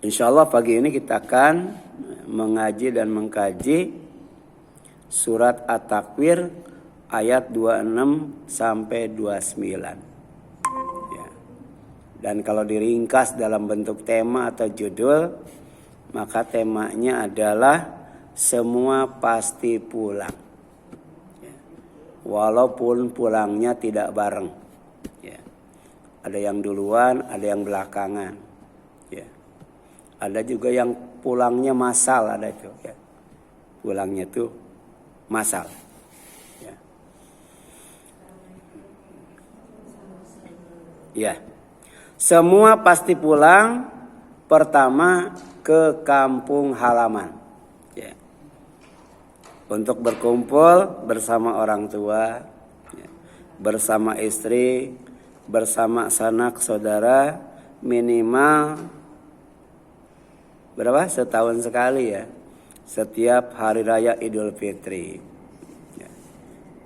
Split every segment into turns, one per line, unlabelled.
Insya Allah pagi ini kita akan mengaji dan mengkaji surat At-Takwir ayat 26 sampai 29. Ya. Dan kalau diringkas dalam bentuk tema atau judul, maka temanya adalah semua pasti pulang. Ya. Walaupun pulangnya tidak bareng. Ya. Ada yang duluan, ada yang belakangan. Ya. Ada juga yang pulangnya massal, ada itu. Ya. Pulangnya tuh massal. Ya. Ya. Semua pasti pulang. Pertama ke kampung halaman. Ya. Untuk berkumpul bersama orang tua, ya. Bersama istri, bersama sanak saudara, minimal berapa? Setahun sekali ya. Setiap hari raya Idul Fitri. Ya.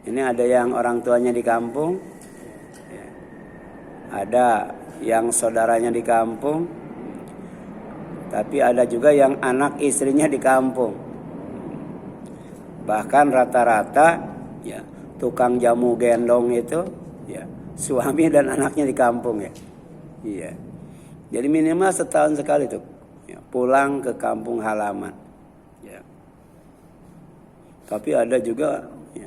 Ini ada yang orang tuanya di kampung. Ya. Ada yang saudaranya di kampung. Tapi ada juga yang anak istrinya di kampung. Bahkan rata-rata ya, tukang jamu gendong itu ya, suami dan anaknya di kampung ya. Iya. Jadi minimal setahun sekali tuh. Pulang ke kampung halaman. Ya. Tapi ada juga ya,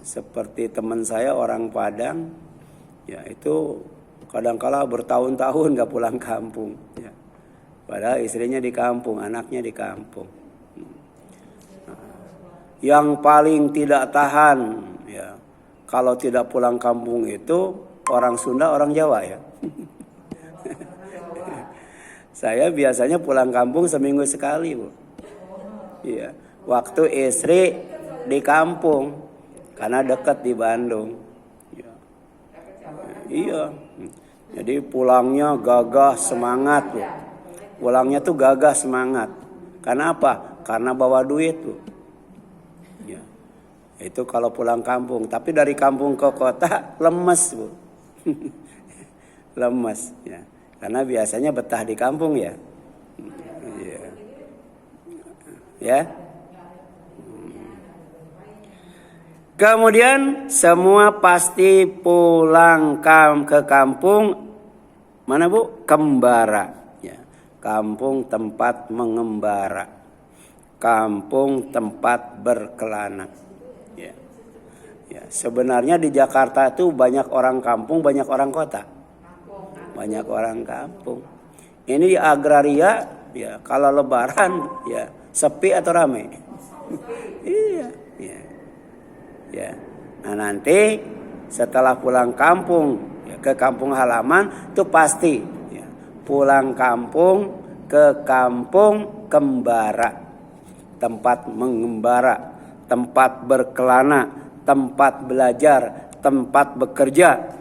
seperti teman saya orang Padang, ya itu kadang-kala bertahun-tahun gak pulang kampung. Ya. Padahal istrinya di kampung, anaknya di kampung. Yang paling tidak tahan, ya, kalau tidak pulang kampung itu orang Sunda, orang Jawa ya. Saya biasanya pulang kampung seminggu sekali, Bu. Iya, waktu istri di kampung karena dekat di Bandung. Iya. Iya. Jadi pulangnya gagah semangat, Bu. Pulangnya tuh gagah semangat. Karena apa? Karena bawa duit, Bu. Iya. Itu kalau pulang kampung, tapi dari kampung ke kota lemes, Bu. Lemes, ya. Karena biasanya betah di kampung ya. Ya. Ya. Kemudian semua pasti pulang ke kampung. Mana Bu? Kembara. Ya. Kampung tempat mengembara. Kampung tempat berkelana. Ya. Ya. Sebenarnya di Jakarta itu banyak orang kampung, banyak orang kota. Banyak orang kampung. Ini di agraria, ya kalau lebaran, ya sepi atau rame? Iya, ya, ya. Nah nanti setelah pulang kampung, ya, ke kampung halaman, itu pasti ya, pulang kampung ke kampung kembara, tempat mengembara, tempat berkelana, tempat belajar, tempat bekerja.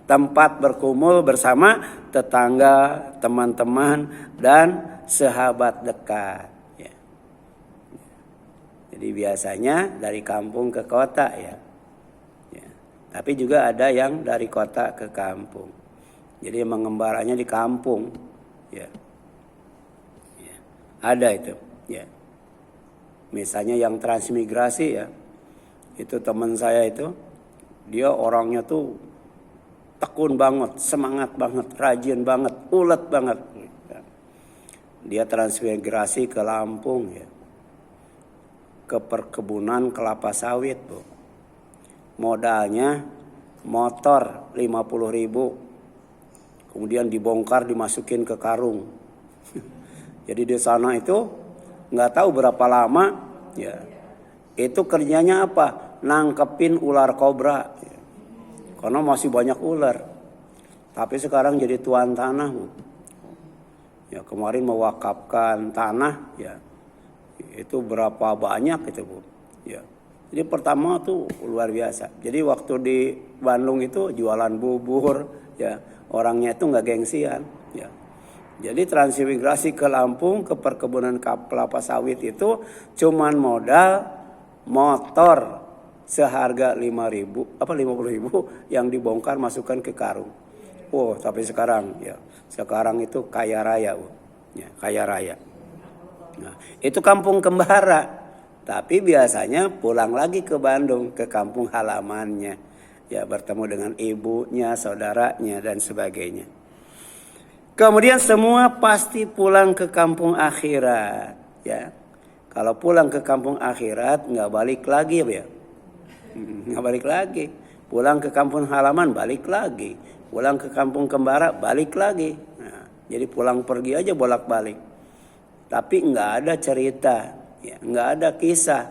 Tempat berkumpul bersama tetangga, teman-teman, dan sahabat dekat. Ya. Jadi biasanya dari kampung ke kota ya. Ya. Tapi juga ada yang dari kota ke kampung. Jadi mengembaranya di kampung. Ya. Ya. Ada itu. Ya. Misalnya yang transmigrasi ya. Itu teman saya itu. Dia orangnya tuh tekun banget, semangat banget, rajin banget, ulet banget. Dia transmigrasi ke Lampung ya. Ke perkebunan kelapa sawit, Bu. Modalnya motor 50.000. Kemudian dibongkar, dimasukin ke karung. Jadi di sana itu nggak tahu berapa lama ya. Itu kerjanya apa? Nangkepin ular kobra. Karena masih banyak ular. Tapi sekarang jadi tuan tanah, Bu. Ya kemarin mewakafkan tanah, ya itu berapa banyak itu, Bu. Ya. Jadi pertama tuh luar biasa. Jadi waktu di Bandung itu jualan bubur, ya orangnya itu nggak gengsian. Ya. Jadi transmigrasi ke Lampung ke perkebunan kelapa sawit itu cuman modal motor seharga 50.000 yang dibongkar masukkan ke karung. Oh, tapi sekarang ya, sekarang itu kaya raya, Bu. ya, kaya raya. Nah, itu kampung kembara. Tapi biasanya pulang lagi ke Bandung, ke kampung halamannya. Ya, bertemu dengan ibunya, saudaranya, dan sebagainya. Kemudian semua pasti pulang ke kampung akhirat. Ya, kalau pulang ke kampung akhirat nggak balik lagi ya, nggak balik lagi. Pulang ke kampung halaman balik lagi. Pulang ke kampung kembara balik lagi. Nah, jadi pulang pergi aja bolak-balik. Tapi nggak ada cerita, ya, nggak ada kisah.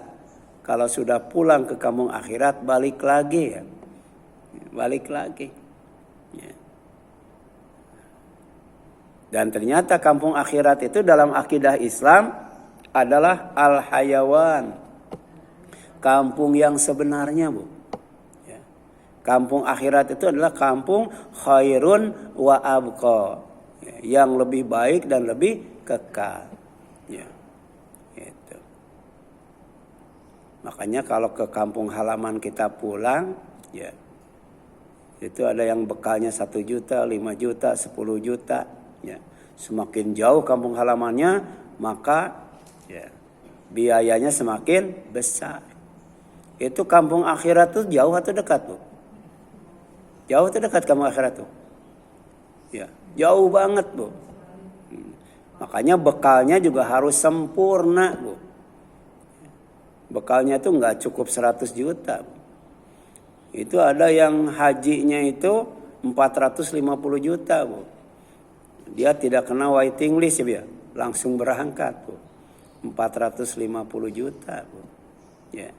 Kalau sudah pulang ke kampung akhirat balik lagi ya, balik lagi. Ya. Dan ternyata kampung akhirat itu dalam akidah Islam adalah al-hayawan, kampung yang sebenarnya, Bu. Ya. Kampung akhirat itu adalah kampung khairun wa abqa, ya, yang lebih baik dan lebih kekal. Ya. Itu. Makanya kalau ke kampung halaman kita pulang, ya, itu ada yang bekalnya 1 juta, 5 juta, 10 juta. Ya. Semakin jauh kampung halamannya, maka ya, biayanya semakin besar. Itu kampung akhirat tuh jauh atau dekat, Bu? Jauh atau dekat kampung akhirat tuh? Ya, jauh banget, Bu. Makanya bekalnya juga harus sempurna, Bu. Bekalnya itu nggak cukup 100 juta. Bu. Itu ada yang hajinya itu 450 juta, Bu. Dia tidak kena waiting list ya, langsung berangkat, Bu. 450 juta, Bu. Ya.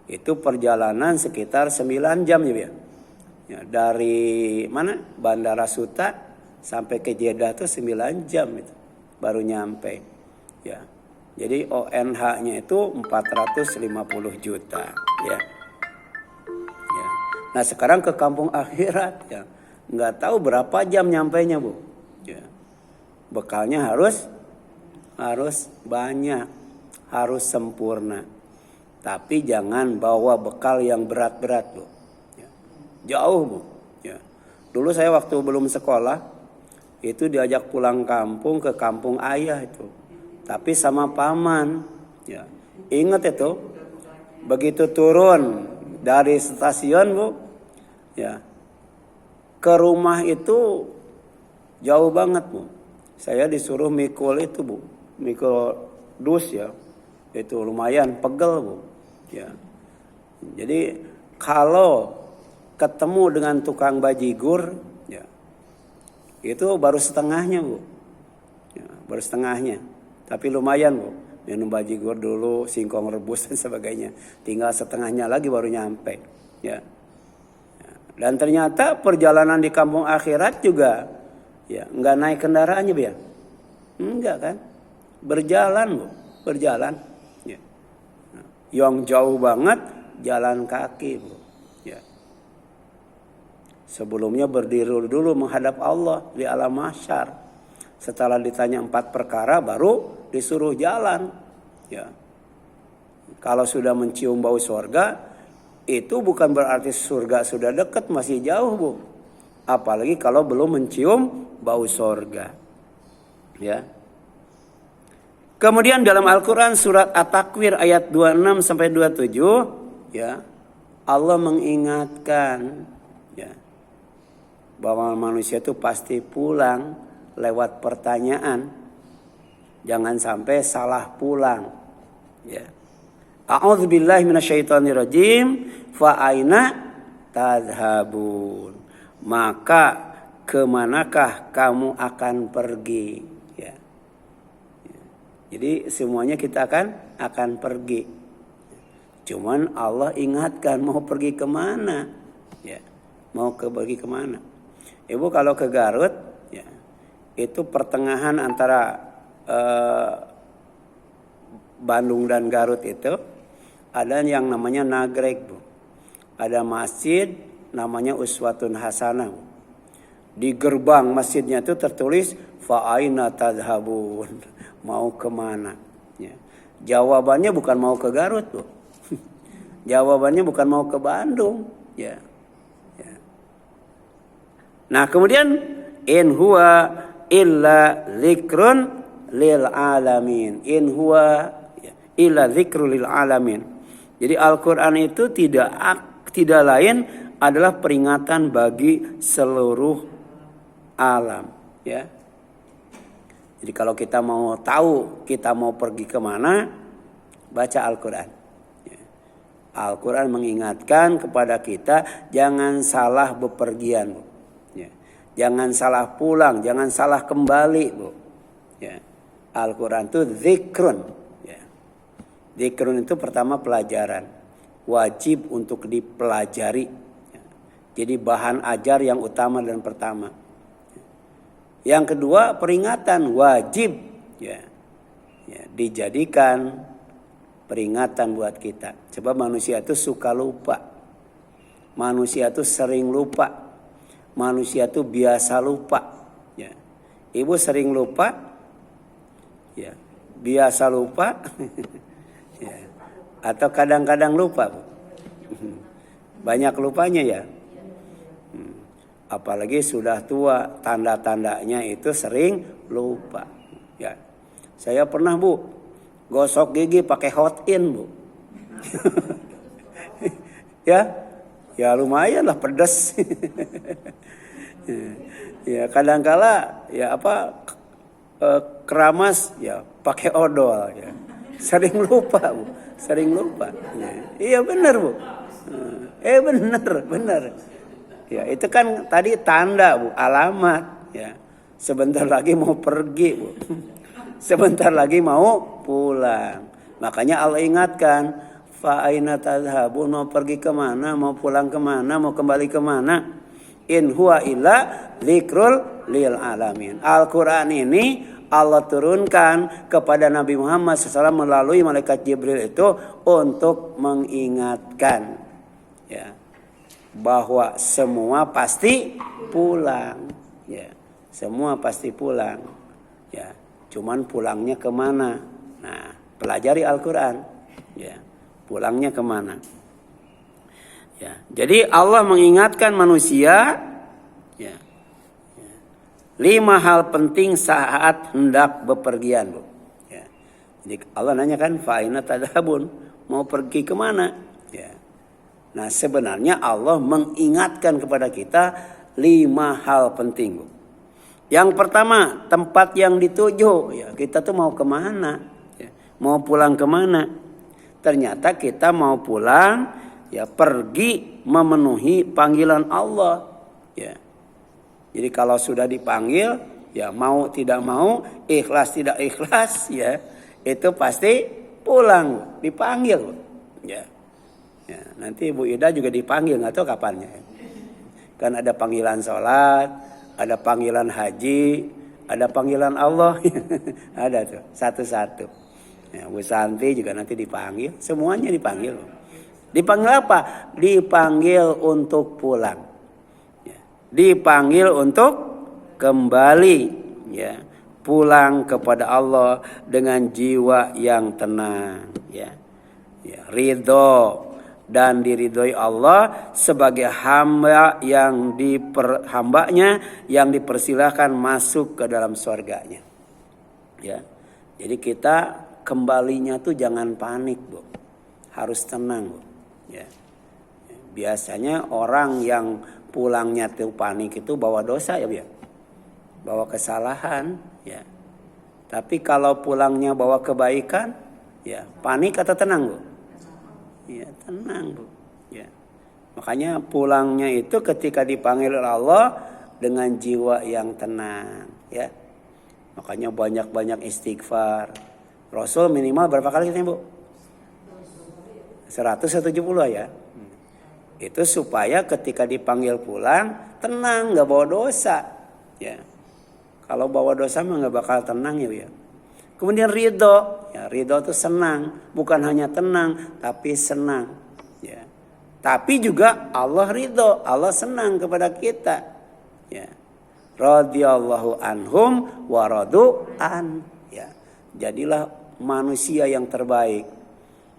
Itu perjalanan sekitar 9 jam ya. Ya, dari mana? Bandara Suta sampai ke Jeddah itu 9 jam itu baru nyampe. Ya. Jadi ONH-nya itu 450 juta, ya. Ya. Nah, sekarang ke kampung akhirat ya. Nggak tahu berapa jam nyampainya, Bu. Ya. Bekalnya harus banyak, harus sempurna. Tapi jangan bawa bekal yang berat-berat, Bu. Ya. Jauh, Bu. Ya. Dulu saya waktu belum sekolah itu diajak pulang kampung ke kampung ayah itu. Tapi sama paman. Ya. Ingat itu, begitu turun dari stasiun, Bu, ya, ke rumah itu jauh banget, Bu. Saya disuruh mikul itu, Bu. Mikul dus ya. Itu lumayan pegel, Bu. Ya. Jadi kalau ketemu dengan tukang bajigur, ya, itu baru setengahnya, Bu. Ya, baru setengahnya. Tapi lumayan, Bu. Minum bajigur dulu, singkong rebus dan sebagainya. Tinggal setengahnya lagi baru nyampe. Ya. Dan ternyata perjalanan di kampung akhirat juga, ya, nggak naik kendaraannya, ya. Enggak kan? Berjalan, Bu. Berjalan. Ya. Yang jauh banget jalan kaki, Bu. Ya. Sebelumnya berdiri dulu menghadap Allah di alam mahsyar. Setelah ditanya 4 perkara baru disuruh jalan. Ya. Kalau sudah mencium bau surga, itu bukan berarti surga sudah dekat, masih jauh, Bu. Apalagi kalau belum mencium bau surga. Ya. Kemudian dalam Al-Quran surat At-Takwir ayat 26 sampai 27, ya, Allah mengingatkan, ya, bahwa manusia itu pasti pulang lewat pertanyaan. Jangan sampai salah pulang. Ya. A'udzubillahi minasyaitonirrajim. Fa aina tadhhabun? Maka kemanakah kamu akan pergi? Ya. Ya. Jadi semuanya kita akan pergi. Cuman Allah ingatkan mau pergi kemana? Ya. Mau pergi kemana? Ibu kalau ke Garut, ya, itu pertengahan antara Bandung dan Garut itu ada yang namanya Nagreg, Bu. Ada masjid namanya Uswatun Hasanah, Bu. Di gerbang masjidnya itu tertulis fa aina tadhhabun? Mau kemana? Ya. Jawabannya bukan mau ke Garut, Bu. Jawabannya bukan mau ke Bandung, ya. Ya. Nah, kemudian in huwa illa dzikrun lil alamin. In huwa illa dzikrul lil alamin. Jadi Al-Qur'an itu tidak lain adalah peringatan bagi seluruh alam, ya. Jadi kalau kita mau tahu kita mau pergi kemana, baca Al-Qur'an. Ya. Al-Qur'an mengingatkan kepada kita jangan salah bepergian, Bu. Ya. Jangan salah pulang, jangan salah kembali, Bu. Ya. Al-Qur'an itu zikrun. Ya. Zikrun itu pertama pelajaran, wajib untuk dipelajari. Ya. Jadi bahan ajar yang utama dan pertama. Yang kedua peringatan, wajib ya, dijadikan peringatan buat kita. Sebab manusia itu suka lupa, manusia itu sering lupa, manusia itu biasa lupa. Ya. Ibu sering lupa, ya, biasa lupa, ya. Atau kadang-kadang lupa, Bu. Banyak lupanya ya. Apalagi sudah tua, tanda-tandanya itu sering lupa. Ya, saya pernah, Bu, gosok gigi pakai hot in, Bu. ya lumayan lah pedas. Ya kadangkala ya keramas ya pakai odol ya. Sering lupa, Bu, sering lupa. Ya. Iya benar, Bu. Benar. Ya, itu kan tadi tanda, Bu, alamat ya. Sebentar lagi mau pergi, Bu. Sebentar lagi mau pulang. Makanya Allah ingatkan, fa aina tadhhabun, mau pergi kemana, mau pulang kemana, mau kembali kemana? In huwa illa dzikrul lil alamin. Al-Qur'an ini Allah turunkan kepada Nabi Muhammad SAW melalui malaikat Jibril itu untuk mengingatkan, ya, bahwa semua pasti pulang, ya, semua pasti pulang, ya, cuman pulangnya kemana? Nah, pelajari Al-Quran, ya, pulangnya kemana? Ya, jadi Allah mengingatkan manusia, ya, 5 hal penting saat hendak bepergian, Bu. Ya. Jadi Allah nanya kan, fa aina tadhhabun, mau pergi kemana? Ya. Nah sebenarnya Allah mengingatkan kepada kita 5 hal penting, Bu. Yang pertama tempat yang dituju, ya, kita tuh mau kemana, ya, mau pulang kemana? Ternyata kita mau pulang, ya, pergi memenuhi panggilan Allah, ya. Jadi kalau sudah dipanggil, ya mau tidak mau, ikhlas tidak ikhlas, ya, itu pasti pulang, dipanggil, ya. Ya, nanti Bu Ida juga dipanggil, nggak tahu kapannya. Kan ada panggilan sholat, ada panggilan haji, ada panggilan Allah, ada tuh satu-satu. Ya, Bu Santi juga nanti dipanggil, semuanya dipanggil. Dipanggil apa? Dipanggil untuk pulang, ya. Dipanggil untuk kembali, ya, pulang kepada Allah dengan jiwa yang tenang, ya, ya, ridho. Dan diridhoi Allah sebagai hamba yang hambanya yang dipersilahkan masuk ke dalam surganya. Ya, jadi kita kembalinya tuh jangan panik, Bu, harus tenang, Bu. Ya, biasanya orang yang pulangnya tuh panik itu bawa dosa, ya, Bu, ya, bawa kesalahan, ya. Tapi kalau pulangnya bawa kebaikan, ya, panik atau tenang, Bu? Ya, tenang, Bu. Ya. Makanya pulangnya itu ketika dipanggil oleh Allah dengan jiwa yang tenang, ya. Makanya banyak-banyak istighfar. Rasul minimal berapa kali ini, Bu? 170 ya. Itu supaya ketika dipanggil pulang tenang, nggak bawa dosa, ya. Kalau bawa dosa mah nggak bakal tenang, ya, Bu, ya. Kemudian ridho, ya, ridho itu senang, bukan hanya tenang tapi senang, ya. Tapi juga Allah ridho, Allah senang kepada kita, ya. Radhiyallahu anhum wa radu an, ya. Jadilah manusia yang terbaik,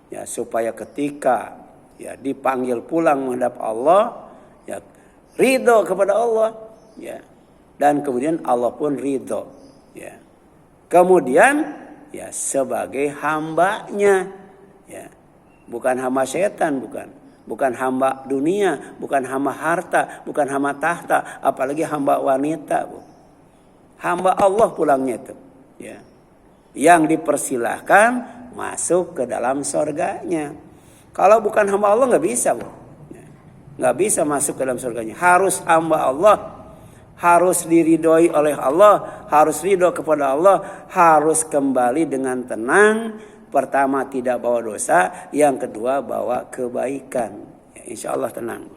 ya, supaya ketika, ya, dipanggil pulang menghadap Allah, ya, ridho kepada Allah, ya. dan kemudian Allah pun ridho. Ya. Kemudian ya sebagai hambanya, ya, bukan hamba setan, bukan hamba dunia, bukan hamba harta, bukan hamba tahta, apalagi hamba wanita, Bu. Hamba Allah pulangnya itu, ya, yang dipersilahkan masuk ke dalam surganya. Kalau bukan hamba Allah nggak bisa, Bu. Nggak bisa masuk ke dalam surganya. Harus hamba Allah, harus diridhoi oleh Allah, harus ridho kepada Allah, harus kembali dengan tenang. Pertama tidak bawa dosa, yang kedua bawa kebaikan. Ya, insya Allah tenang.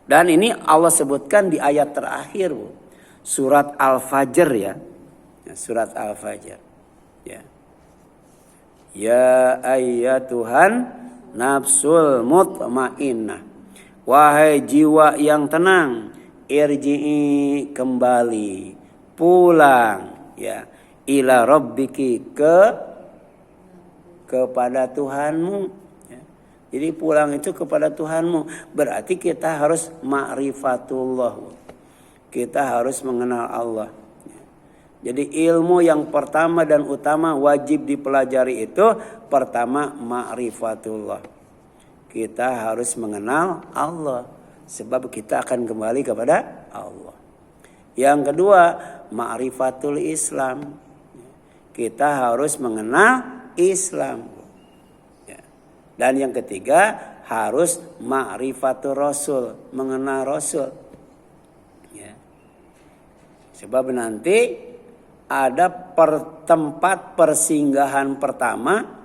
Dan ini Allah sebutkan di ayat terakhir, Bu. Surat Al-Fajr, ya. Surat Al-Fajr. Ya. Ya ayyatuhan nafsul mutmainnah, wahai jiwa yang tenang, irji'i, kembali, pulang, ya, ila rabbiki, kepada Tuhanmu, ya. Jadi pulang itu kepada Tuhanmu, berarti kita harus ma'rifatullah, kita harus mengenal Allah. Jadi ilmu yang pertama dan utama wajib dipelajari itu pertama ma'rifatullah. Kita harus mengenal Allah sebab kita akan kembali kepada Allah. Yang kedua ma'rifatul Islam. Kita harus mengenal Islam. Dan yang ketiga harus ma'rifatul Rasul, mengenal Rasul. Sebab nanti ada tempat persinggahan pertama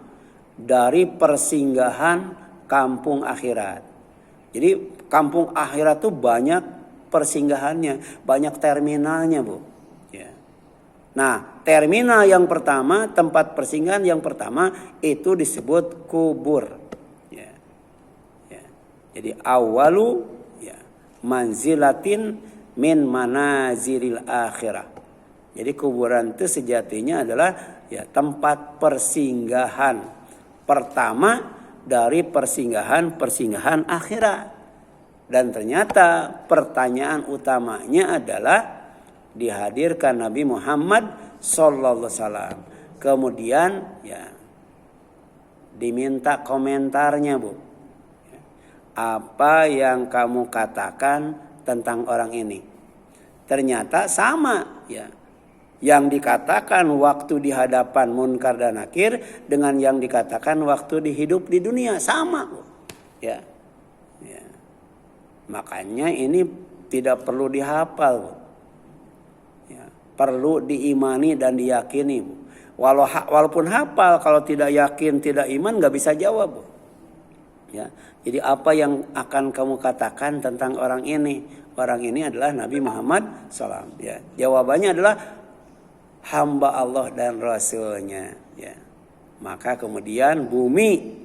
dari persinggahan kampung akhirat. Jadi kampung akhirat tuh banyak persinggahannya, banyak terminalnya, Bu. Ya. Nah, terminal yang pertama, tempat persinggahan yang pertama itu disebut kubur. Ya. Ya. Jadi awalu, ya, manzilatin min manazilil akhirah. Jadi kuburan itu sejatinya adalah ya tempat persinggahan pertama dari persinggahan akhirat. Dan ternyata pertanyaan utamanya adalah dihadirkan Nabi Muhammad sallallahu alaihi wasallam. Kemudian ya diminta komentarnya, Bu. Apa yang kamu katakan tentang orang ini? Ternyata sama, ya. Yang dikatakan waktu di hadapan munkar dan nakir dengan yang dikatakan waktu hidup di dunia sama, ya. Ya. Makanya ini tidak perlu dihafal, ya. Perlu diimani dan diyakini. Walaupun hafal, kalau tidak yakin, tidak iman, nggak bisa jawab. Ya. Jadi apa yang akan kamu katakan tentang orang ini? Orang ini adalah Nabi Muhammad SAW. Ya. Jawabannya adalah hamba Allah dan Rasulnya, ya. Maka kemudian bumi,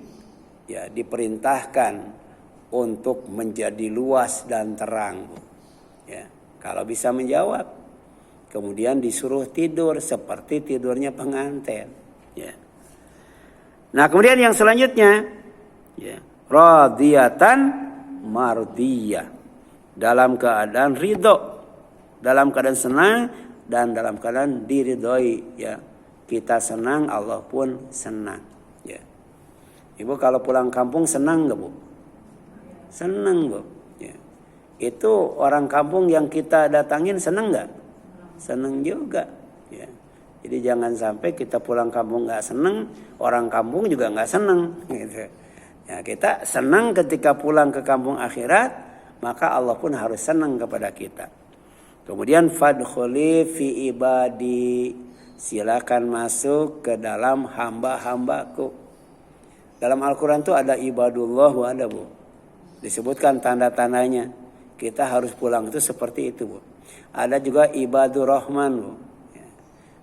ya, diperintahkan untuk menjadi luas dan terang, ya. Kalau bisa menjawab, kemudian disuruh tidur seperti tidurnya pengantin, ya. Nah kemudian yang selanjutnya, ya, radiyatan mardiyah, dalam keadaan ridho, dalam keadaan senang dan dalam keadaan diridhoi, ya. Kita senang, Allah pun senang, ya. Ibu kalau pulang kampung senang nggak, Bu? Senang, Bu, ya. Itu orang kampung yang kita datangin senang nggak? Senang juga, ya. Jadi jangan sampai kita pulang kampung nggak senang, orang kampung juga nggak senang, gitu. Ya, kita senang ketika pulang ke kampung akhirat, maka Allah pun harus senang kepada kita. Kemudian fadkhuli fi ibadi, silakan masuk ke dalam hamba-hambaku. Dalam Al-Quran itu ada ibadullah, ada, Bu. Disebutkan tanda-tandanya. Kita harus pulang itu seperti itu, Bu. Ada juga ibadur rahman, Bu. Ya.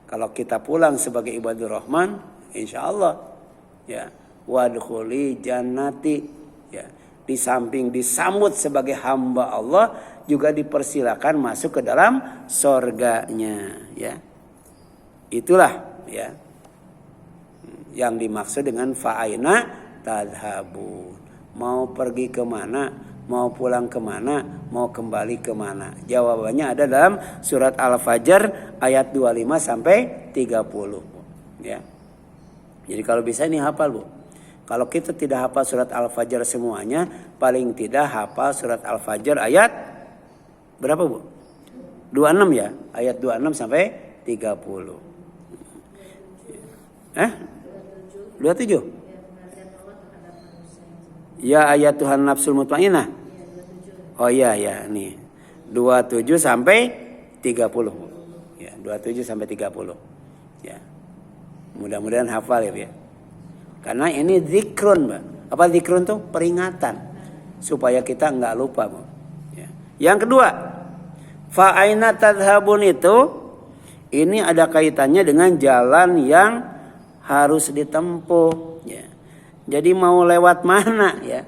Kalau kita pulang sebagai ibadur rahman, insya Allah, ya, wadkhuli jannati, ya. Di samping disambut sebagai hamba Allah, juga dipersilakan masuk ke dalam surganya, ya. Itulah, ya, yang dimaksud dengan fa'aina tadhabun. Mau pergi kemana? mau pulang kemana, mau kembali kemana? Jawabannya ada dalam surat Al-Fajr ayat 25 sampai 30. Ya. Jadi kalau bisa ini hafal, Bu. Kalau kita tidak hafal surat Al-Fajr semuanya, paling tidak hafal surat Al-Fajr ayat berapa, Bu? 26 ya, ayat 26 sampai 30. 27? Ya ayat Tuhan nafsul mutmainnah. Oh iya ya, nih. 27 sampai 30. Ya, 27 sampai 30. Ya. Mudah-mudahan hafal ya, ya. Karena ini zikrun, Mbak. Apa zikrun tuh? Peringatan. Supaya kita enggak lupa, Bu. Ya. Yang kedua, fa aina tadhhabun itu ini ada kaitannya dengan jalan yang harus ditempuh, ya. Jadi mau lewat mana, ya?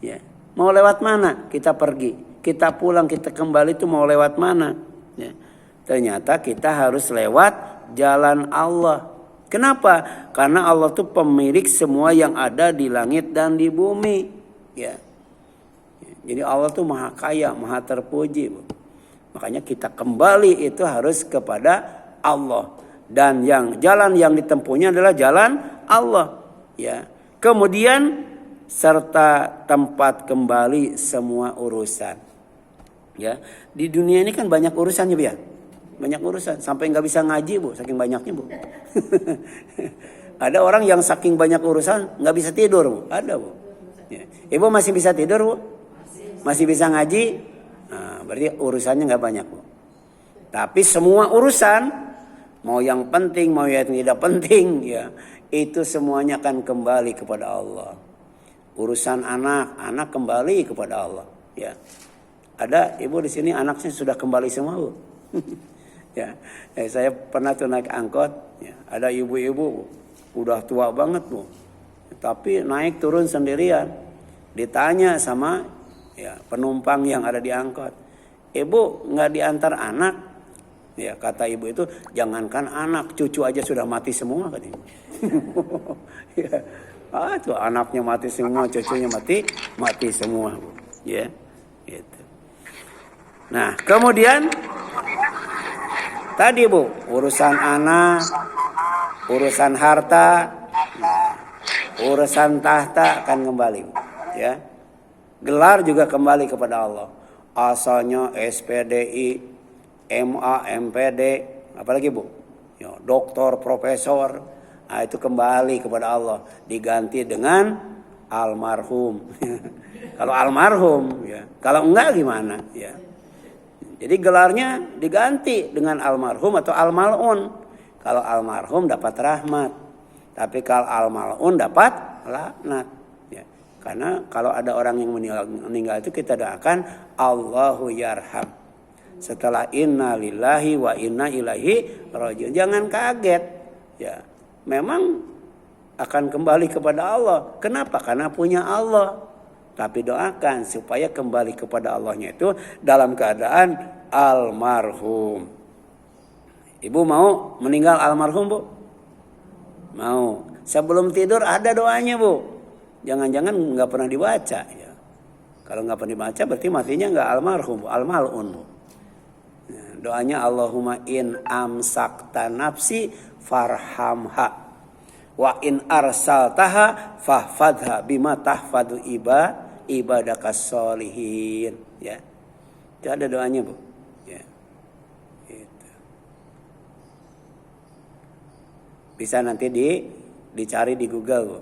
Ya. Mau lewat mana? Kita pergi, kita pulang, kita kembali itu mau lewat mana? Ya. Ternyata kita harus lewat jalan Allah. Kenapa? Karena Allah itu pemilik semua yang ada di langit dan di bumi, ya. Jadi Allah tuh maha kaya, maha terpuji, Bu. Makanya kita kembali itu harus kepada Allah. Dan jalan yang ditempuhnya adalah jalan Allah, ya. Kemudian serta tempat kembali semua urusan, ya. Di dunia ini kan banyak urusannya, ya. Banyak urusan sampai nggak bisa ngaji, Bu, saking banyaknya, Bu. Ada orang yang saking banyak urusan nggak bisa tidur, Bu. Ada, Bu. Ya. Ibu masih bisa tidur, Bu? Masih bisa ngaji? Nah, berarti urusannya nggak banyak, Bu. Tapi semua urusan, mau yang penting, mau yang tidak penting, ya, itu semuanya akan kembali kepada Allah. Urusan anak kembali kepada Allah, ya. Ada ibu di sini anaknya sudah kembali semua, Bu. Ya, saya pernah tuh naik angkot, ya. Ada ibu-ibu, Bu, udah tua banget, Bu. Tapi naik turun sendirian. Ditanya sama ya penumpang yang ada di angkot, "Ibu nggak diantar anak?" Ya, kata ibu itu, "Jangankan anak, cucu aja sudah mati semua," kan ibu. Ya. Tuh anaknya mati semua, cucunya mati semua, Bu. Ya, gitu. Nah, kemudian tadi, Bu, urusan anak, urusan harta, urusan tahta akan kembali, Bu. Ya. Gelar juga kembali kepada Allah. Asalnya SPDI, MA, MPD, apalagi, Bu? Ya, doktor, profesor. Nah, itu kembali kepada Allah, diganti dengan almarhum. Kalau almarhum, ya. Kalau enggak gimana, ya. Jadi gelarnya diganti dengan almarhum atau almalun. Kalau almarhum dapat rahmat, tapi kalau almalun dapat laknat, ya. Karena kalau ada orang yang meninggal itu kita doakan Allahu yarham. Setelah inna lillahi wa inna ilaihi rajiun. Jangan kaget, ya. Memang akan kembali kepada Allah. Kenapa? Karena punya Allah. Tapi doakan supaya kembali kepada Allahnya itu dalam keadaan almarhum. Ibu mau meninggal almarhum, Bu? Mau. Sebelum tidur ada doanya, Bu. Jangan-jangan nggak pernah dibaca, ya. Kalau nggak pernah dibaca berarti matinya nggak almarhum, Bu. Almalun, Bu. Nah, doanya Allahumma in amsakta nafsi farhamha wa in arsaltaha fahfadha bima tahfadu ibadakas solihin, ya. Itu ada doanya, Bu, ya. Gitu. Bisa nanti dicari di Google, Bu.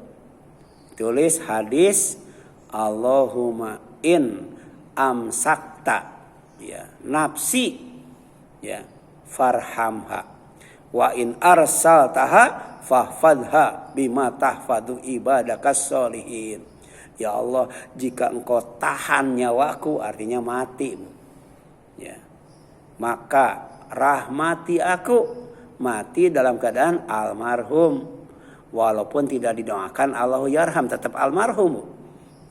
Tulis hadis Allahumma in amsakta, ya, nafsi, ya, farhamha wa in arsaltaha fahfadha bima tahfadu ibadakas solihin. Ya Allah, jika engkau tahan nyawaku, artinya mati, ya, maka rahmati aku, mati dalam keadaan almarhum. Walaupun tidak didoakan Allahu yarham, tetap almarhum,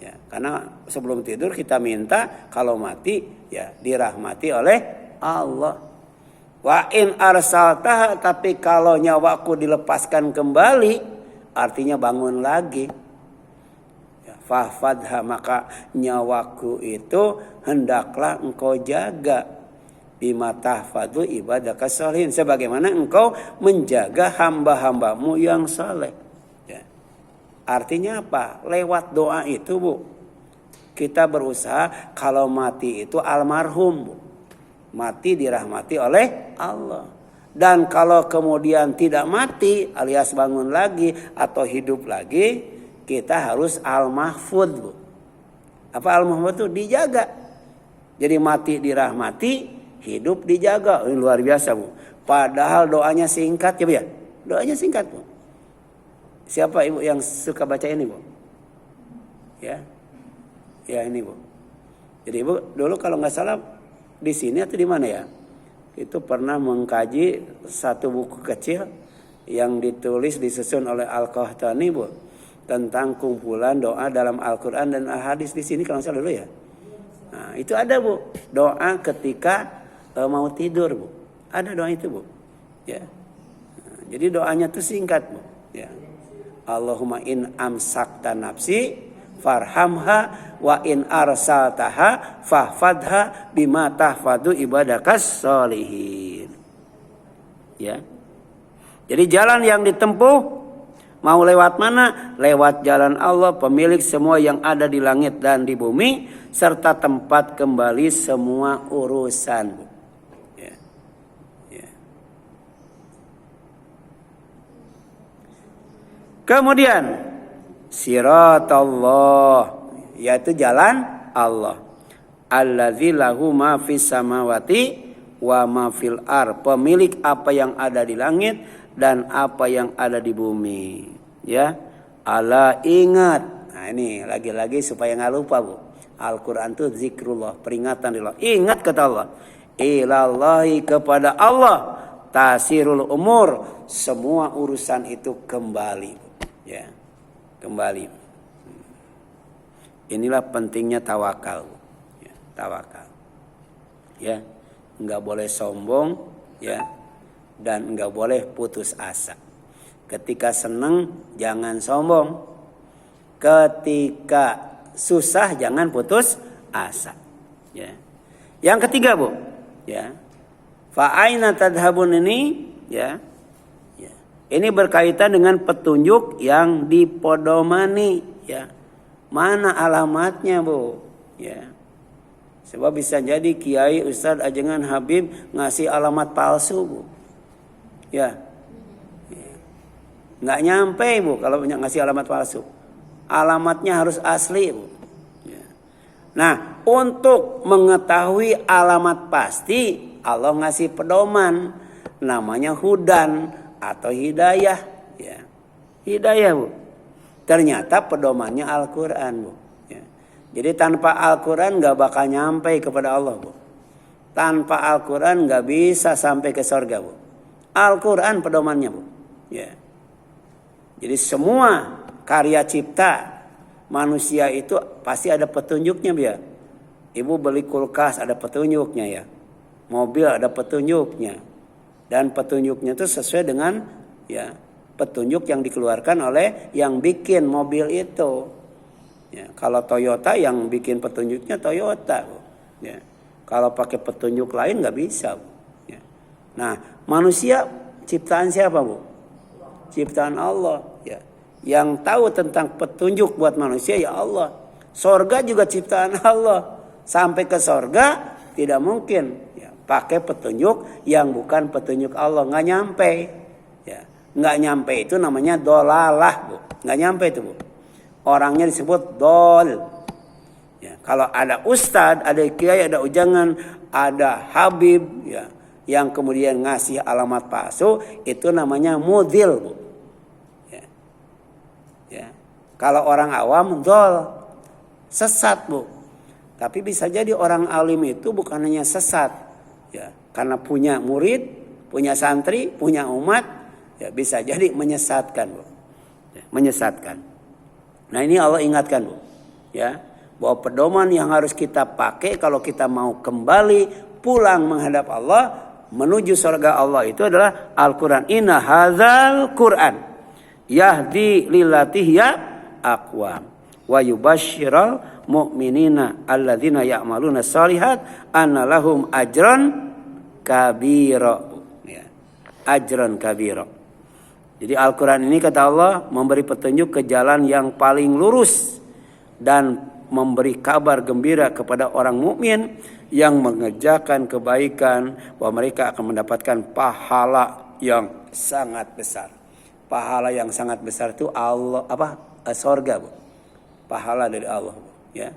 ya. Karena sebelum tidur kita minta kalau mati, ya, dirahmati oleh Allah. Wa in arsaltah, tapi kalau nyawaku dilepaskan kembali, artinya bangun lagi. Ya, fahfadha, maka nyawaku itu hendaklah engkau jaga. Bima tahfadhu ibadaka sholihin, sebagaimana engkau menjaga hamba-hambamu yang saleh. Ya. Artinya apa? Lewat doa itu, Bu, kita berusaha kalau mati itu almarhum, Bu. Mati dirahmati oleh Allah. Dan kalau kemudian tidak mati alias bangun lagi atau hidup lagi, kita harus al-mahfud, Bu. Apa al-mahfud itu? Dijaga. Jadi mati dirahmati, hidup dijaga. Ini luar biasa, Bu. Padahal doanya singkat ya, Bu ya. Doanya singkat, Bu. Siapa Ibu yang suka baca ini, Bu? Ya. Ya ini, Bu. Jadi Ibu dulu kalau nggak salah di sini atau di mana ya? Itu pernah mengkaji satu buku kecil yang disusun oleh Al-Qahtani, Bu, tentang kumpulan doa dalam Al-Quran dan Al-Hadis di sini kalau nggak salah dulu ya. Nah, itu ada, Bu, doa ketika mau tidur, Bu. Ada doa itu, Bu. Ya. Nah, jadi doanya tuh singkat, Bu. Ya. Allahumma in amsakta nafsi farhamha wa in arsaltaha fahfadha bima tahfadu ibadakas sholihin. Ya. Jadi jalan yang ditempuh mau lewat mana? Lewat jalan Allah, pemilik semua yang ada di langit dan di bumi, serta tempat kembali semua urusan. Ya. Ya. Kemudian siratallah, yaitu jalan Allah. Allazi lahu ma fis samawati wa ma fil ar, pemilik apa yang ada di langit dan apa yang ada di bumi. Ya. Ala, ingat. Nah ini lagi-lagi supaya nggak lupa, Bu. Al-Quran itu zikrullah, peringatan Allah. Ingat kata Allah. Ilallahi, kepada Allah. Tasirul umur, semua urusan itu kembali. Ya. Kembali. Inilah pentingnya tawakal. Ya, tawakal. Ya. Enggak boleh sombong, ya. Dan enggak boleh putus asa. Ketika senang jangan sombong. Ketika susah jangan putus asa. Ya. Yang ketiga, Bu, ya. Fa aina tadhabun ini, ya. Ya. Ini berkaitan dengan petunjuk yang dipodomani, ya. Mana alamatnya, Bu? Ya. Sebab bisa jadi kiai, ustadz, ajengan, habib ngasih alamat palsu, Bu. Ya. Ya. Nggak nyampe, Bu, kalau ngasih alamat palsu. Alamatnya harus asli, Bu. Ya. Nah, untuk mengetahui alamat pasti, Allah ngasih pedoman. Namanya hudan atau hidayah. Ya. Hidayah, Bu. Ternyata pedomannya Al-Quran, Bu. Ya. Jadi tanpa Al-Quran gak bakal nyampe kepada Allah, Bu. Tanpa Al-Quran gak bisa sampai ke surga, Bu. Al-Quran pedomannya, Bu. Ya. Jadi semua karya cipta manusia itu pasti ada petunjuknya, Bu. Ibu beli kulkas ada petunjuknya, ya. Mobil ada petunjuknya. Dan petunjuknya itu sesuai dengan, ya, petunjuk yang dikeluarkan oleh yang bikin mobil itu. Ya, kalau Toyota yang bikin petunjuknya Toyota, Bu. Ya. Kalau pakai petunjuk lain nggak bisa, Bu. Ya. Nah, manusia ciptaan siapa, Bu? Ciptaan Allah. Ya. Yang tahu tentang petunjuk buat manusia ya Allah. Sorga juga ciptaan Allah. Sampai ke sorga tidak mungkin, ya, pakai petunjuk yang bukan petunjuk Allah, nggak nyampe. Ya. Nggak nyampe itu namanya dolalah, Bu. Nggak nyampe itu, Bu. Orangnya disebut dol. Ya, kalau ada ustadz, ada kiai, ada ujangan, ada habib, ya, yang kemudian ngasih alamat palsu, itu namanya mudil, Bu. Ya. Ya. Kalau orang awam dol, sesat, Bu. Tapi bisa jadi orang alim itu bukan hanya sesat, ya, karena punya murid, punya santri, punya umat, ya, bisa jadi menyesatkan, Bu. Ya, menyesatkan. Nah ini Allah ingatkan, Bu, ya, bahwa pedoman yang harus kita pakai kalau kita mau kembali pulang menghadap Allah menuju surga Allah itu adalah Al-Quran. Inna hadzal Quran yahdi lillati hiya aqwam. wa yubashshiral mu'minina alladzina ya'maluna shalihat anna lahum ajran kabira. Ya. Ajran kabira. Jadi Al-Quran ini kata Allah memberi petunjuk ke jalan yang paling lurus dan memberi kabar gembira kepada orang mukmin yang mengerjakan kebaikan bahwa mereka akan mendapatkan pahala yang sangat besar. Pahala yang sangat besar itu Allah sorga, Bu. Pahala dari Allah, Bu. Ya.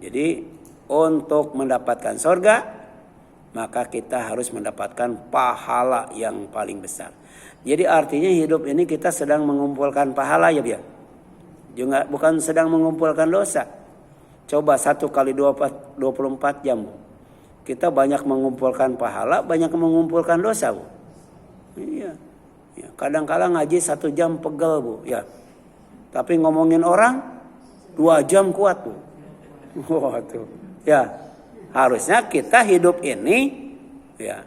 Jadi untuk mendapatkan sorga maka kita harus mendapatkan pahala yang paling besar. Jadi artinya hidup ini kita sedang mengumpulkan pahala ya, biar. Juga bukan sedang mengumpulkan dosa. Coba 1 kali 24 jam, Bu. Kita banyak mengumpulkan pahala, banyak mengumpulkan dosa, Bu. Iya. Ya, kadang-kadang ngaji 1 jam pegel, Bu. Ya. Tapi ngomongin orang 2 jam kuat, Bu. Wah, tuh. Ya. Harusnya kita hidup ini ya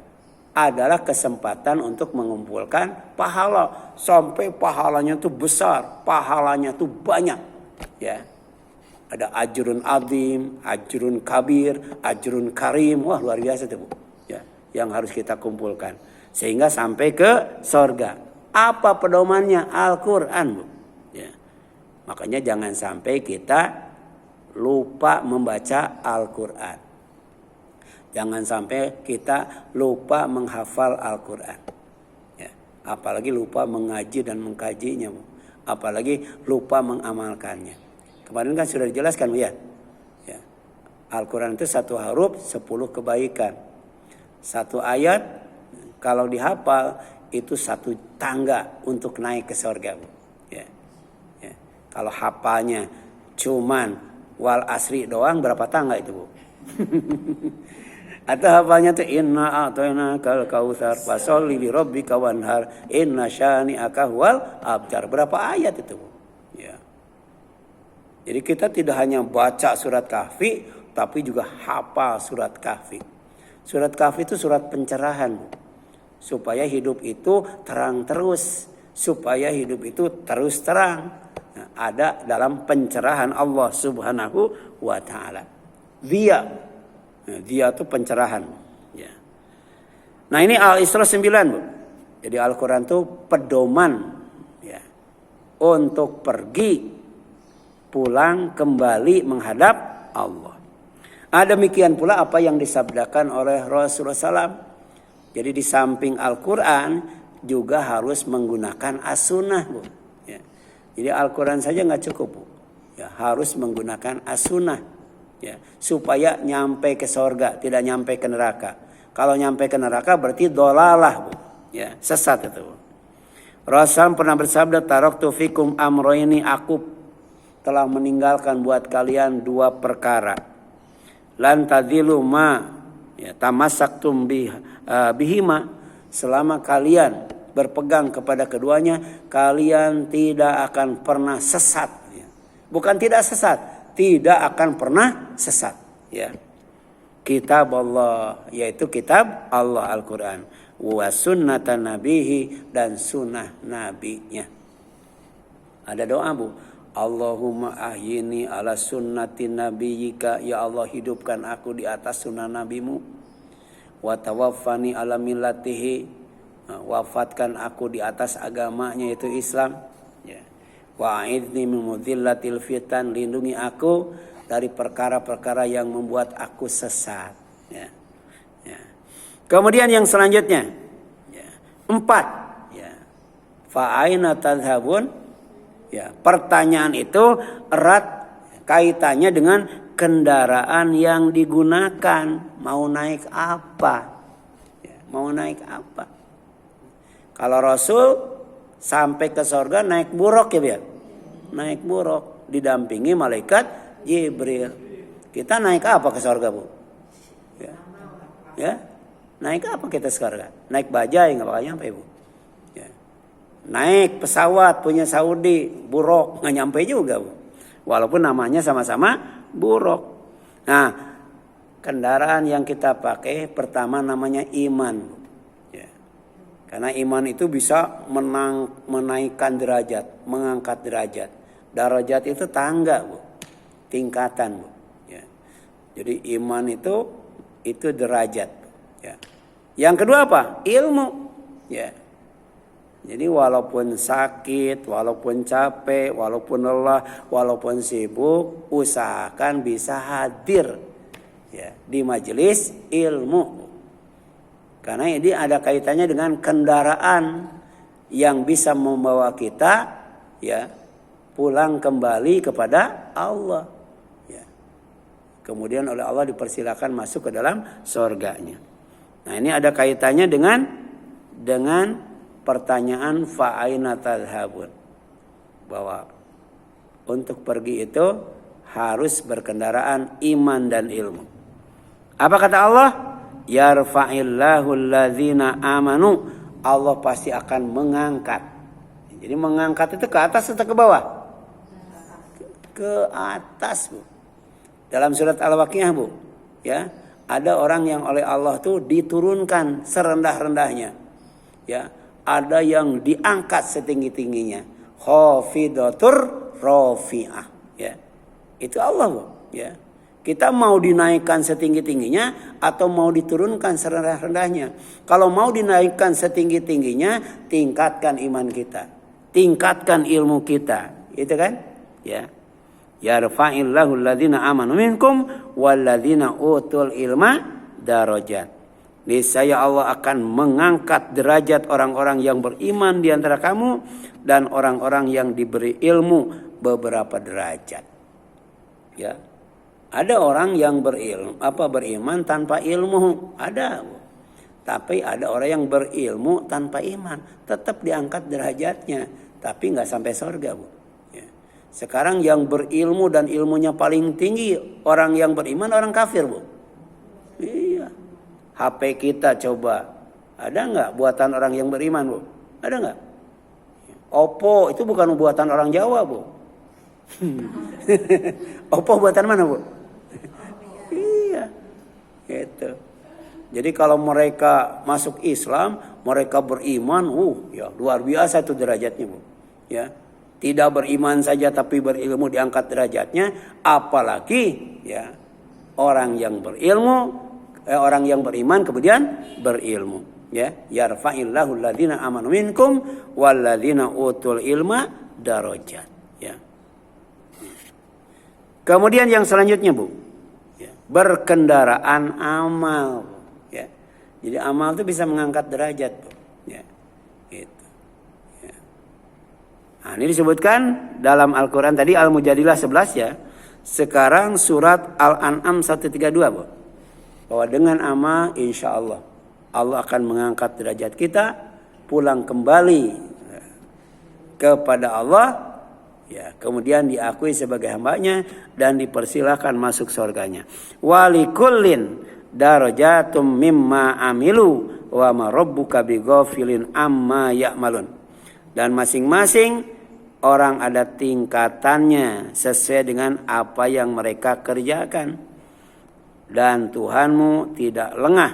adalah kesempatan untuk mengumpulkan pahala sampai pahalanya tuh besar, pahalanya tuh banyak, ya. Ada ajrun azim, ajrun kabir, ajrun karim, wah luar biasa tuh, Bu. Ya, yang harus kita kumpulkan sehingga sampai ke sorga. Apa pedomannya? Al-Quran, Bu. Ya. Makanya jangan sampai kita lupa membaca Al-Quran. Jangan sampai kita lupa menghafal Al-Quran. Ya. Apalagi lupa mengaji dan mengkajinya. Apalagi lupa mengamalkannya. Kemarin kan sudah dijelaskan, ya. Ya. Al-Quran itu 1 huruf 10 kebaikan. 1 ayat kalau dihafal itu 1 tangga untuk naik ke surga. Ya. Ya. Kalau hafalnya cuman wal asri doang, berapa tangga itu, Bu? Atau hafalnya tuh inna a'tainakal kautsar fasholli li rabbika wanhar inna syani'aka huwal abtar. Berapa ayat itu, Bu? Ya. Jadi kita tidak hanya baca surat Kahfi tapi juga hafal surat Kahfi. Surat Kahfi itu surat pencerahan, Bu. Supaya hidup itu terang terus, supaya hidup itu terus terang. Nah, ada dalam pencerahan Allah Subhanahu wa taala. Dia itu pencerahan. Ya. Nah ini Al-Isra 9, Bu. Jadi Al-Quran itu pedoman ya, untuk pergi pulang kembali menghadap Allah. Demikian pula apa yang disabdakan oleh Rasulullah SAW. Jadi di samping Al-Quran juga harus menggunakan as-sunnah, Bu. Ya. Jadi Al-Quran saja nggak cukup, Bu. Ya, harus menggunakan as-sunnah. Ya, supaya nyampe ke sorga, tidak nyampe ke neraka. Kalau nyampe ke neraka berarti dolalah, Bu. Ya, sesat itu, Bu. Rasul pernah bersabda, taraktu fikum amroini, aku telah meninggalkan buat kalian 2 perkara. Lan tadillu ma ya tamassaktum bihima, selama kalian berpegang kepada keduanya, kalian tidak akan pernah sesat. Ya. Bukan tidak sesat, tidak akan pernah sesat, ya. Kitab Allah, yaitu kitab Allah Al-Quran, wa sunnatan nabihi, dan sunnah nabinya. Ada doa, Bu. Allahumma ahyini ala sunnati nabiyika, ya Allah hidupkan aku di atas sunnah nabimu. Wa tawaffani ala millatihi, wafatkan aku di atas agamanya yaitu Islam. Ya. Wa'idni min mudhillatil fitan, lindungi aku dari perkara-perkara yang membuat aku sesat. Ya. Ya. Kemudian yang selanjutnya, ya. 4, ya. Fa'aina tadhhabun, ya. Pertanyaan itu erat kaitannya dengan kendaraan yang digunakan. Mau naik apa? Ya. Mau naik apa? Kalau Rasul sampai ke surga naik buruk, ya, biar. Naik buruk didampingi malaikat Jibril. Kita naik apa ke surga, Bu? Ya. Ya. Naik apa kita sekarang? Naik bajai enggak bakal nyampe, Bu. Ya. Naik pesawat punya Saudi, buruk enggak nyampe juga, Bu. Walaupun namanya sama-sama buruk. Nah, kendaraan yang kita pakai pertama namanya iman, Bu. Karena iman itu bisa menaikkan derajat, mengangkat derajat. Darajat itu tangga, Bu. Tingkatan, Bu. Ya. Jadi iman itu derajat. Ya. Yang kedua apa? Ilmu. Ya. Jadi walaupun sakit, walaupun capek, walaupun lelah, walaupun sibuk, usahakan bisa hadir ya di majelis ilmu. Karena ini ada kaitannya dengan kendaraan yang bisa membawa kita ya pulang kembali kepada Allah. Ya. Kemudian oleh Allah dipersilakan masuk ke dalam surganya. Nah, ini ada kaitannya dengan pertanyaan fa'aina tadhhabun, bahwa untuk pergi itu harus berkendaraan iman dan ilmu. Apa kata Allah? Yarfa'illahu alladzina amanu. Allah pasti akan mengangkat. Jadi mengangkat itu ke atas atau ke bawah? Ke atas, Bu. Dalam surat Al-Waqiah, Bu, ya, ada orang yang oleh Allah tuh diturunkan serendah-rendahnya. Ya, ada yang diangkat setinggi-tingginya. Khafidatur rafi'ah, ya. Itu Allah, Bu, ya. Kita mau dinaikkan setinggi-tingginya atau mau diturunkan serendah-rendahnya. Kalau mau dinaikkan setinggi-tingginya, tingkatkan iman kita, tingkatkan ilmu kita, itu kan? Ya. Yarfa'illahu alladzina amanu minkum walladzina utul ilma darajat. Niscaya Allah akan mengangkat derajat orang-orang yang beriman di antara kamu dan orang-orang yang diberi ilmu beberapa derajat. Ya. Ada orang yang beriman tanpa ilmu, ada. Tapi ada orang yang berilmu tanpa iman, tetap diangkat derajatnya, tapi nggak sampai surga, Bu. Ya. Sekarang yang berilmu dan ilmunya paling tinggi orang yang beriman, orang kafir, Bu. Iya. HP kita coba, ada nggak buatan orang yang beriman, Bu? Ada nggak? Oppo itu bukan buatan orang Jawa, Bu. Oppo buatan mana, Bu? Iya, gitu. Jadi kalau mereka masuk Islam, mereka beriman, ya luar biasa itu derajatnya, Bu. Ya, tidak beriman saja tapi berilmu diangkat derajatnya, apalagi ya orang yang berilmu, orang yang beriman kemudian berilmu. Ya, yarfa'illahu alladzina amanu minkum walladzina utul ilma darajat. Ya. Kemudian yang selanjutnya, Bu, ya, berkendaraan amal. Ya. Jadi amal itu bisa mengangkat derajat, Bu. Ya. Gitu. Ya. Nah, ini disebutkan dalam Al-Quran tadi Al-Mujadilah 11 ya. Sekarang surat Al-An'am 132, Bu. Bahwa dengan amal insya Allah Allah akan mengangkat derajat kita, pulang kembali kepada Allah, ya, kemudian diakui sebagai hambanya dan dipersilakan masuk surganya. Walikullin darajatum mimma amilu wa ma rabbuka bighafilin amma ya'malun. Dan masing-masing orang ada tingkatannya sesuai dengan apa yang mereka kerjakan. Dan Tuhanmu tidak lengah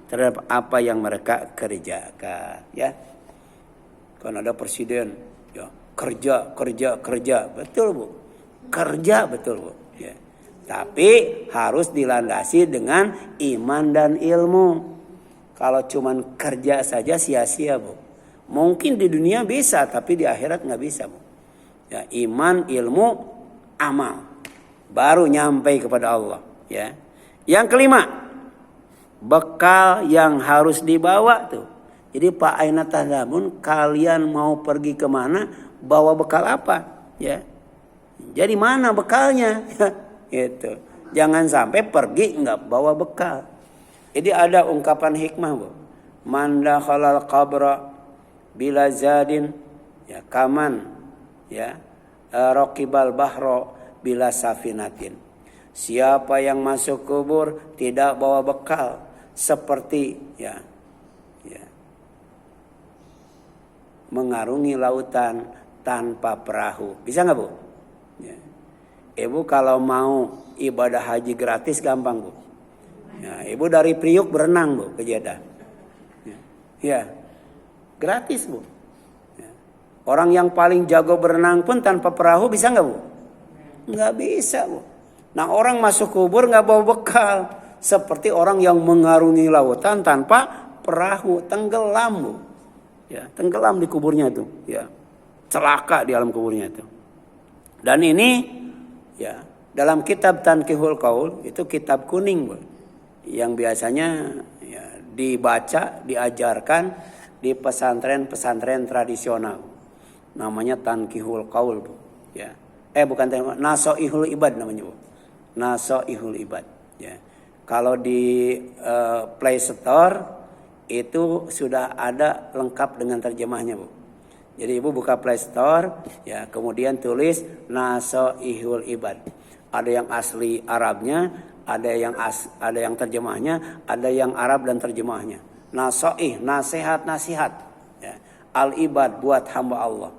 terhadap apa yang mereka kerjakan, ya. Kan ada presiden, ya, kerja, betul, Bu. Kerja betul, Bu. Ya. Tapi harus dilandasi dengan iman dan ilmu. Kalau cuman kerja saja sia-sia, Bu. Mungkin di dunia bisa, tapi di akhirat nggak bisa, Bu. Ya, iman, ilmu, amal, baru nyampe kepada Allah, ya. Yang kelima, bekal yang harus dibawa tuh. Jadi Pak Aina Tadhamun, kalian mau pergi kemana, bawa bekal apa? Ya. Jadi mana bekalnya? Gitu. Jangan sampai pergi nggak bawa bekal. Jadi ada ungkapan hikmah, Bu. Man dakhalal qabra bila zadin, ya, kaman, ya, raqibal bahro bila safinatin. Siapa yang masuk kubur tidak bawa bekal, seperti ya mengarungi lautan tanpa perahu. Bisa nggak, Bu? Ya. Ibu kalau mau ibadah haji gratis gampang, Bu. Ya, ibu dari Priuk berenang, Bu, ke Jeddah. Ya, gratis, Bu. Ya. Orang yang paling jago berenang pun tanpa perahu bisa nggak, Bu? Nggak bisa, Bu. Nah, orang masuk kubur nggak bawa bekal. Seperti orang yang mengarungi lautan tanpa perahu, tenggelam, Bu. Ya, tenggelam di kuburnya itu, ya. Celaka di alam kuburnya itu. Dan ini ya, dalam kitab Tanqihul Qaul itu kitab kuning, Bu. Yang biasanya ya, dibaca, diajarkan di pesantren-pesantren tradisional. Namanya Tanqihul Qaul, Bu. Ya. Bukan Nasoihul Ibad namanya, Bu. Nasoihul Ibad, ya. Kalau di Play Store itu sudah ada lengkap dengan terjemahnya, Bu. Jadi Ibu buka Play Store, ya, kemudian tulis Nasoihul Ibad. Ada yang asli Arabnya, ada yang terjemahnya, ada yang Arab dan terjemahnya. Nasoih, nasihat, ya. Al-ibad, buat hamba Allah.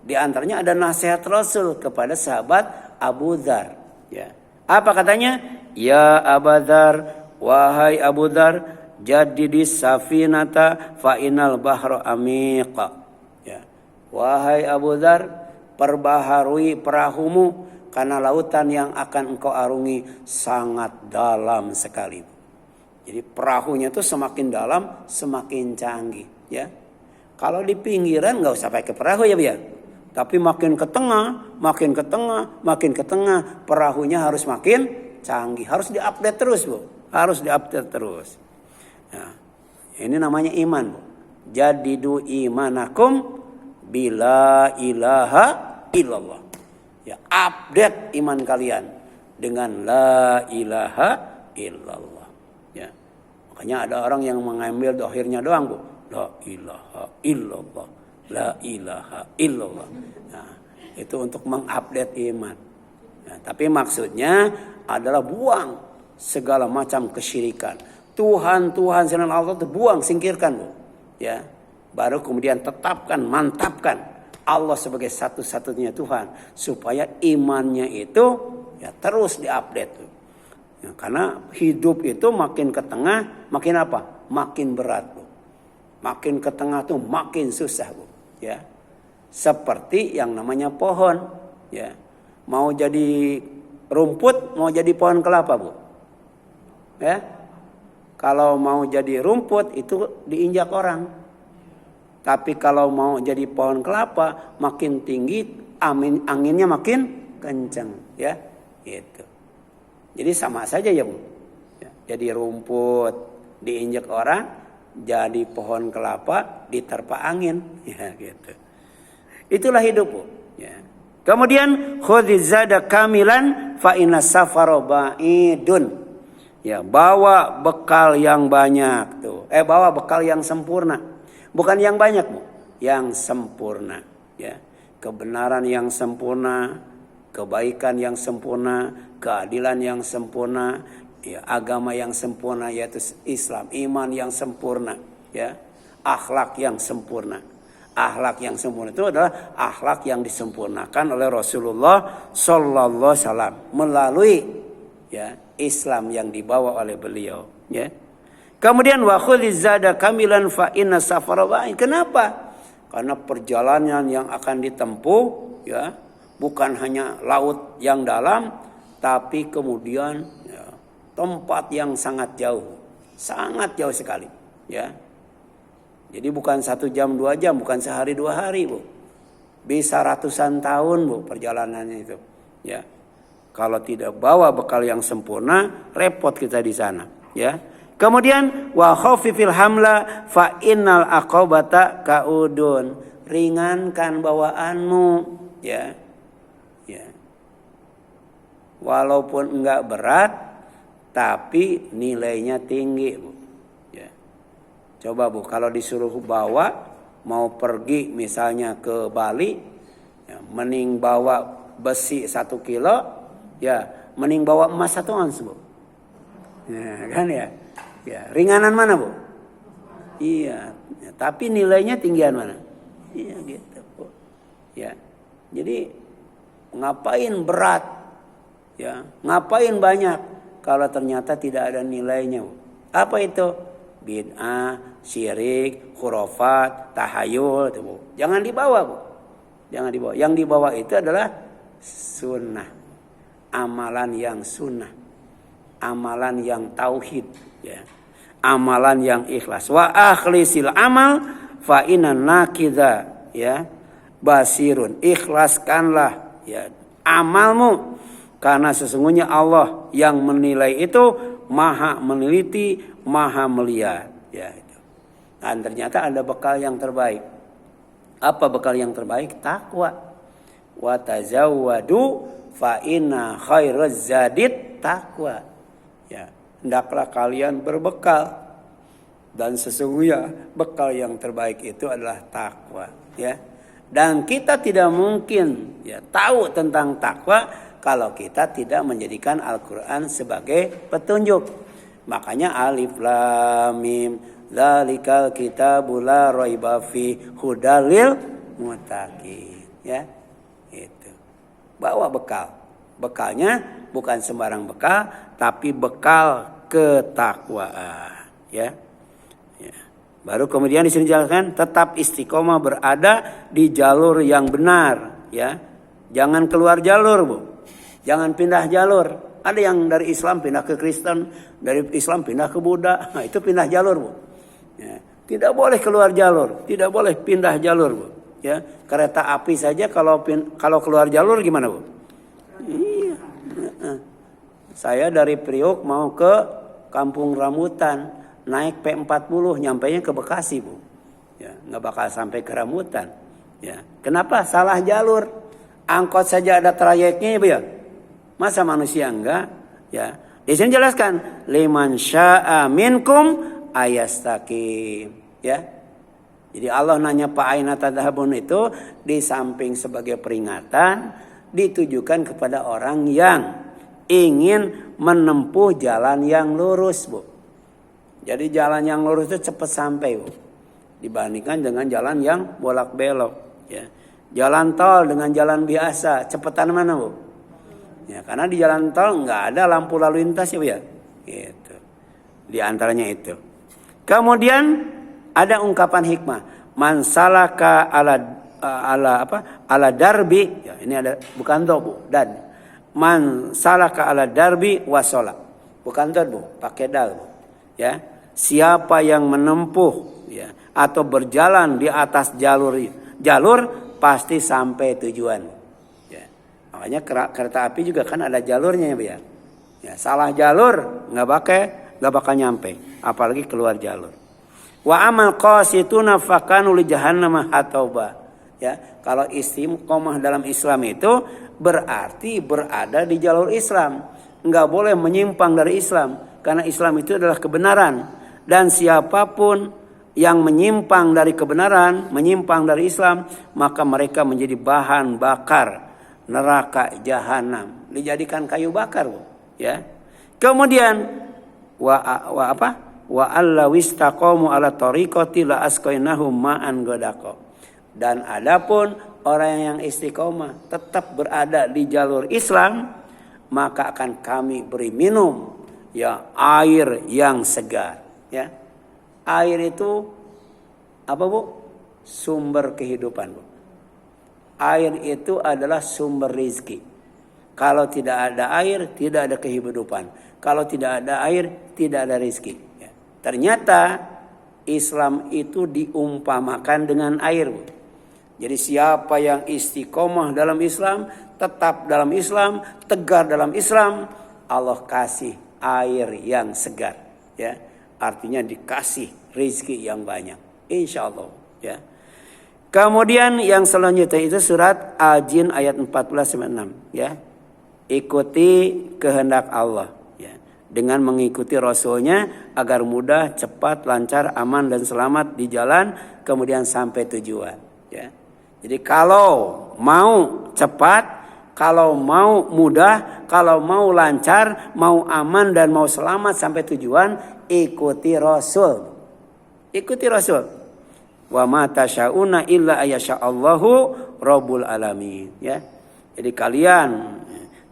Di antaranya ada nasihat Rasul kepada sahabat Abu Dzar, ya. Apa katanya? Ya Abu Dzar, wahai Abu Dzar, jadidis safinata fa inal bahra amiqa. Ya. Wahai Abu Dzar, perbaharui perahumu karena lautan yang akan engkau arungi sangat dalam sekali. Jadi perahunya tuh semakin dalam, semakin canggih, ya. Kalau di pinggiran nggak usah pakai perahu, ya, biar. Tapi makin ke tengah, perahunya harus makin canggih. Harus diupdate terus, Bu. Harus diupdate terus. Nah, ini namanya iman, Bu. Jadidu imanakum bila ilaha illallah. Ya, update iman kalian dengan la ilaha illallah. Ya. Makanya ada orang yang mengambil dohirnya doang, Bu. La ilaha illallah. La ilaha illallah. Nah, itu untuk mengupdate iman. Nah, tapi maksudnya adalah buang segala macam kesyirikan. Tuhan selain Allah itu buang, singkirkan, Bu. Ya. Baru kemudian tetapkan, mantapkan Allah sebagai satu-satunya Tuhan supaya imannya itu ya terus diupdate. Ya, karena hidup itu makin ke tengah, makin apa? Makin berat, Bu. Makin ke tengah tuh makin susah, Bu. Ya, seperti yang namanya pohon, ya, mau jadi rumput, mau jadi pohon kelapa, Bu. Ya, kalau mau jadi rumput itu diinjak orang, tapi kalau mau jadi pohon kelapa makin tinggi, anginnya makin kencang, ya, gitu. Jadi sama saja, ya, Bu. Ya, jadi rumput diinjak orang, jadi pohon kelapa diterpa angin, ya, gitu. Itulah hidup, Bu. Ya. Kemudian khudizada kamilan fa inna safara ba'idun. Ya, bawa bekal yang banyak tuh. Bawa bekal yang sempurna. Bukan yang banyak, Bu. Yang sempurna, ya. Kebenaran yang sempurna, kebaikan yang sempurna, keadilan yang sempurna, ya, agama yang sempurna yaitu Islam, iman yang sempurna, ya, akhlak yang sempurna. Akhlak yang sempurna itu adalah akhlak yang disempurnakan oleh Rasulullah sallallahu alaihi wasallam melalui, ya, Islam yang dibawa oleh beliau, ya. Kemudian wa khudizada kamilan fa inna safara ba'id. Kenapa? Karena perjalanan yang akan ditempuh, ya, bukan hanya laut yang dalam, tapi kemudian tempat yang sangat jauh sekali, ya. Jadi bukan 1 jam 2 jam, bukan sehari 2 hari, Bu. Bisa ratusan tahun, Bu, perjalanannya itu, ya. Kalau tidak bawa bekal yang sempurna, repot kita di sana, ya. Kemudian wa khafifil hamla fa innal aqabata kaudun. Ringankan bawaanmu, ya. Ya. Walaupun enggak berat, tapi nilainya tinggi, Bu. Ya. Coba, Bu, kalau disuruh bawa, mau pergi misalnya ke Bali, ya, mending bawa besi 1 kilo, ya, mending bawa emas 1 ons, Bu. Ya, kan, ya. Ya, ringanan mana, Bu? Iya, ya, tapi nilainya tinggian mana? Iya, gitu, Bu. Ya. Jadi ngapain berat? Ya, ngapain banyak? Kalau ternyata tidak ada nilainya. Apa itu? Bid'ah, syirik, khurafat, tahayul. Itu, Bu. Jangan dibawa, Bu. Jangan dibawa. Yang dibawa itu adalah sunnah. Amalan yang sunnah. Amalan yang tauhid. Ya. Amalan yang ikhlas. Wa akhlisil amal fa inna nakidha ya basirun. Ikhlaskanlah ya amalmu karena sesungguhnya Allah yang menilai itu maha meneliti, maha melihat ya itu. Dan ternyata ada bekal yang terbaik. Apa bekal yang terbaik? Takwa. Wa tazawwadu fa inna khairaz zadit taqwa. Ya, hendaklah kalian berbekal dan sesungguhnya bekal yang terbaik itu adalah takwa ya. Dan kita tidak mungkin ya tahu tentang takwa kalau kita tidak menjadikan Al-Qur'an sebagai petunjuk. Makanya alif lam mim dzalikal kitabul la raiba fi hudal lil muttaqin ya. Itu. Bawa bekal. Bekalnya bukan sembarang bekal tapi bekal ketakwaan ya. Baru kemudian di sini dijelaskan tetap istiqomah berada di jalur yang benar ya. Jangan keluar jalur, Bu. Jangan pindah jalur. Ada yang dari Islam pindah ke Kristen, dari Islam pindah ke Buddha. Nah, itu pindah jalur, Bu. Ya. Tidak boleh keluar jalur, tidak boleh pindah jalur, Bu. Ya, kereta api saja kalau keluar jalur gimana, Bu? Iya. Saya dari Priok mau ke Kampung Rambutan. Naik P40 nyampainya ke Bekasi, Bu. Ya, nggak bakal sampai ke Rambutan. Ya. Kenapa? Salah jalur. Angkot saja ada trayeknya, Bu ya. Masa manusia enggak? Ya. Di sini jelaskan liman syaa minkum ayastaqim. Ya. Jadi Allah nanya Pak aina tadhabun itu di samping sebagai peringatan ditujukan kepada orang yang ingin menempuh jalan yang lurus, Bu. Jadi jalan yang lurus itu cepat sampai, Bu. Dibandingkan dengan jalan yang bolak-belok. Ya. Jalan tol dengan jalan biasa, cepetan mana, Bu? Ya, karena di jalan tol nggak ada lampu lalu lintas ya, Bu ya. Gitu. Di antaranya itu. Kemudian ada ungkapan hikmah. Man salaka ala darbi. Ya, ini ada bukan do, Bu, dan. Man salaka ala darbi wasola. Bukan do, Bu, pakai dal, Bu. Ya. Siapa yang menempuh ya atau berjalan di atas jalur pasti sampai tujuan. Ya. Makanya kereta api juga kan ada jalurnya ya, ya. Salah jalur nggak bakal nyampe, apalagi keluar jalur. Wa amal qasituna fakanu li jahannam hatauba. Ya, kalau istiqomah dalam Islam itu berarti berada di jalur Islam, nggak boleh menyimpang dari Islam karena Islam itu adalah kebenaran. Dan siapapun yang menyimpang dari kebenaran, menyimpang dari Islam, maka mereka menjadi bahan bakar neraka jahanam, dijadikan kayu bakar, Bu. Ya. Kemudian wa alla wistaqamu ala tariqati la asqainahum ma'an ghadaqa. Dan adapun orang yang istiqomah tetap berada di jalur Islam, maka akan kami beri minum ya air yang segar. Ya, air itu apa, Bu? Sumber kehidupan, Bu. Air itu adalah sumber rizki. Kalau tidak ada air, tidak ada kehidupan. Kalau tidak ada air, tidak ada rizki. Ya. Ternyata Islam itu diumpamakan dengan air, Bu. Jadi siapa yang istiqomah dalam Islam, tetap dalam Islam, tegar dalam Islam, Allah kasih air yang segar. Ya. Artinya dikasih rezeki yang banyak, insya Allah ya. Kemudian yang selanjutnya itu surat Al-Jin ayat 14-6 ya. Ikuti kehendak Allah ya, dengan mengikuti Rasulnya agar mudah, cepat, lancar, aman dan selamat di jalan kemudian sampai tujuan ya. Jadi kalau mau cepat, kalau mau mudah, kalau mau lancar, mau aman dan mau selamat sampai tujuan, ikuti Rasul. Ikuti Rasul. Wa ma tasyauna illa ayasya'allahu rabbul alamin ya. Jadi kalian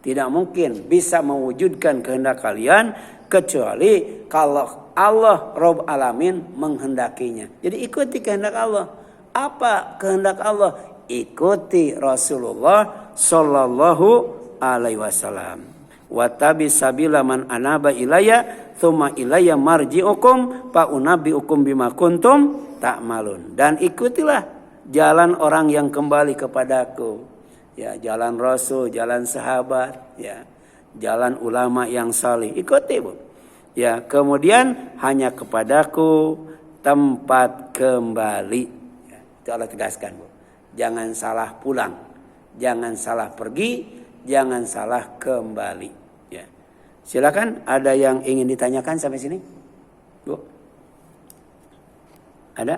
tidak mungkin bisa mewujudkan kehendak kalian kecuali kalau Allah Rabb alamin menghendakinya. Jadi ikuti kehendak Allah. Apa kehendak Allah? ikuti Rasulullah sallallahu alaihi wasallam. Wattabi sabila man anaba ilayya tsumma ilayya marji'ukum fa unabbi'ukum bima kuntum ta'malun. Dan ikutilah jalan orang yang kembali kepadaku. Ya, jalan Rasul, jalan sahabat, ya. Jalan ulama yang salih. Ikuti, Bu. Ya, kemudian hanya kepadaku tempat kembali. Ya, itu Allah tegaskan, Bu. Jangan salah pulang, jangan salah pergi, jangan salah kembali. Ya. Silakan, ada yang ingin ditanyakan sampai sini?